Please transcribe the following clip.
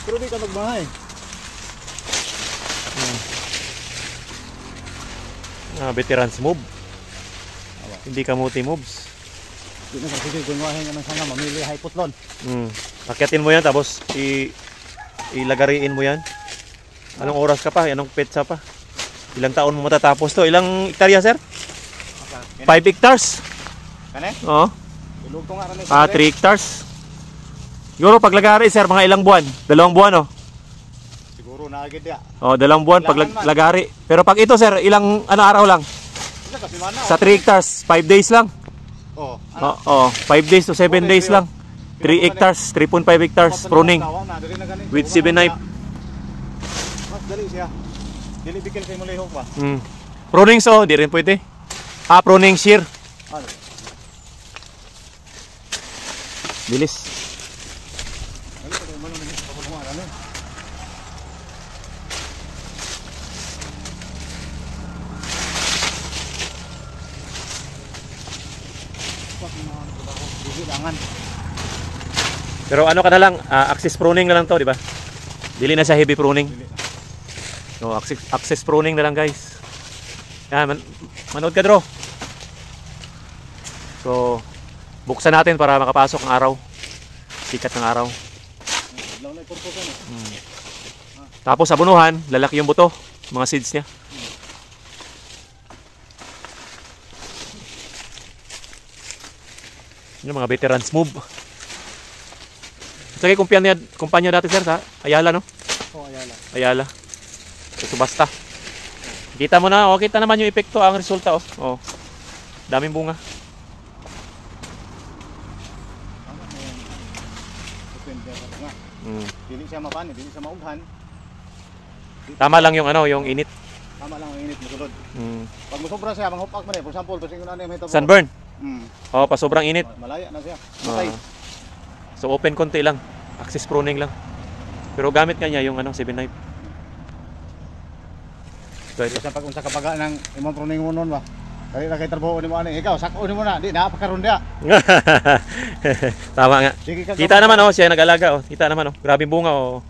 Pero di ka magbahay. Veterans move. Hindi kamuti moves. Di na sige gunwahin nga ng sanga mamili hay putlon. Akyatin mo yan tapos ilagariin mo yan. Anong oras ka pa? Anong petsa pa? Ilang taon mo matatapos to? Ilang hektarya, sir? 5 hectares. Kane? Oo. Ilugto nga rin. 3 hectares. Siguro paglagari, sir, mga ilang buwan? 2 buwan, oh. Siguro na agad ya. Oh, 2 buwan paglagari. Pero pag ito, sir, ilang araw lang? Sa 3 hectares, 5 days lang. Oh, 5 days to 7 days lang. 3 hectares, 3.5 hectares pruning with 7 knife. Mas dali siya. Dili bigil kay mulihok ba? Pruning so, di rin pwede. Pruning shear. Bilis. Pero ano ka na lang, axis pruning na lang to, di ba? Dili na siya heavy pruning. So, axis pruning na lang, guys. Yan, manood ka, Dro. So, buksan natin para makapasok ang araw. Sikat ng araw. Tapos sa bunuhan, lalaki yung buto, mga seeds niya. Yung mga veterans move. Sige, kumpanya dati, sir, sa Ayala, no? Oo, Ayala. Ayala. Sa subasta. Kita mo na, kita naman yung epekto, ang resulta, oh. Daming bunga. Dili siya mapani, dili siya maughan. Tama lang yung yung init. Tama lang ang init mosulod. Pag mosobra siya, manghupak man eh. For example, pasing ano may tabo. Sunburn. Oh, pa sobrang init. Malaya na siya. Matay. So open konti lang. Axis pruning lang. Pero gamit kanya yung 7 knife. So ito sa pag-unsa kapaga ng imong pruning mo noon ba? Dali na kay trabaho ni mo ani. Ikaw sako ni mo na, di na pagkaron dia. Tama nga. Kita naman siya nag-alaga Kita naman Grabe bunga